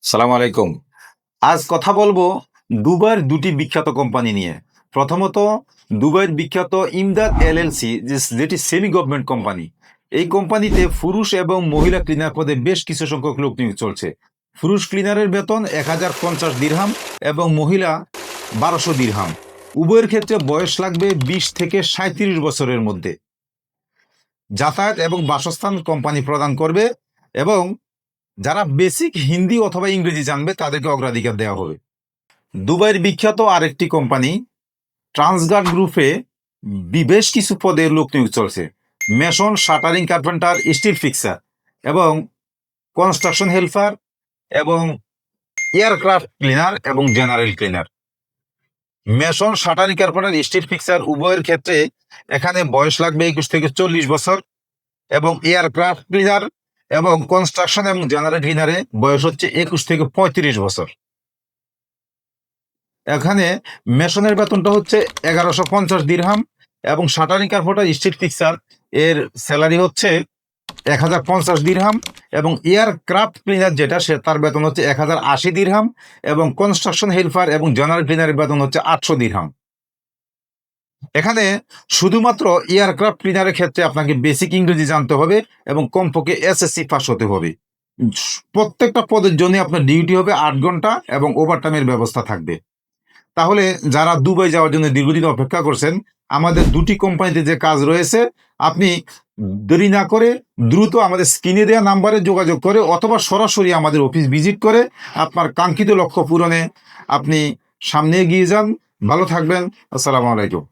সালাম আলাইকুম। আজ কথা বলবো দুবাইয়ের দুটি বিখ্যাত কোম্পানি নিয়ে। প্রথমত দুবাইয়ের বিখ্যাত ইমদাদ এলএলসি, যেটি সেমি গভর্নমেন্ট কোম্পানি। এই কোম্পানিতে পুরুষ এবং মহিলা ক্লিনার পদে বেশ কিছু সংখ্যক লোক নিয়োগ চলছে। পুরুষ ক্লিনারের বেতন 1050 দিরহাম এবং মহিলা 1200 দিরহাম। উভয়ের ক্ষেত্রে বয়স লাগবে 20 থেকে 37 বছরের মধ্যে। যাতায়াত এবং বাসস্থান কোম্পানি প্রদান করবে এবং যারা বেসিক হিন্দি অথবা ইংরেজি জানবে তাদেরকে অগ্রাধিকার দেওয়া হবে। দুবাইয়ের বিখ্যাত আরেকটি কোম্পানি ট্রান্সগার্ড গ্রুপে বেশ কিছু পদে লোক নিয়োগ চলছে। Mason, shuttering carpenter, still fixer এবং কনস্ট্রাকশন হেল্পার এবং এয়ারক্রাফট ক্লিনার এবং general cleaner. Mason, shuttering carpenter, still fixer উভয়ের ক্ষেত্রে এখানে বয়স লাগবে 21 থেকে 40 বছর এবং এয়ারক্রাফট ক্লিনার এবং কনস্ট্রাকশন এবং জেনারেল ক্লিনারে বয়স হচ্ছে 21 থেকে 35 বছর। এখানে মেশনের বেতনটা হচ্ছে 1150 দিরহাম এবং শাটারিং কার্পেন্টার, স্টিল ফিক্সার এর স্যালারি হচ্ছে 1050 দিরহাম এবং এয়ারক্রাফট ক্লিনার যেটা তার বেতন হচ্ছে 1080 দিরহাম এবং কনস্ট্রাকশন হেল্পার এবং জেনারেল ক্লিনারের বেতন হচ্ছে 800 দিরহাম। এখানে শুধুমাত্র এয়ারক্রাফট ক্লিনারের ক্ষেত্রে আপনাকে বেসিক ইংরেজি জানতে হবে এবং কমপক্ষে এসএসসি পাস হতে হবে। প্রত্যেকটা পদের জন্য আপনার ডিউটি হবে 8 ঘন্টা এবং ওভারটাইমের ব্যবস্থা থাকবে। তাহলে যারা দুবাই যাওয়ার জন্য দীর্ঘদিন অপেক্ষা করছেন, আমাদের দুটি কোম্পানিতে যে কাজ রয়েছে, আপনি দেরি না করে দ্রুত আমাদের স্ক্রিনে দেওয়া নাম্বারে যোগাযোগ করে অথবা সরাসরি আমাদের অফিস ভিজিট করে আপনার কাঙ্ক্ষিত লক্ষ্য পূরণে আপনি সামনে এগিয়ে যান। ভালো থাকবেন। আসসালামু আলাইকুম।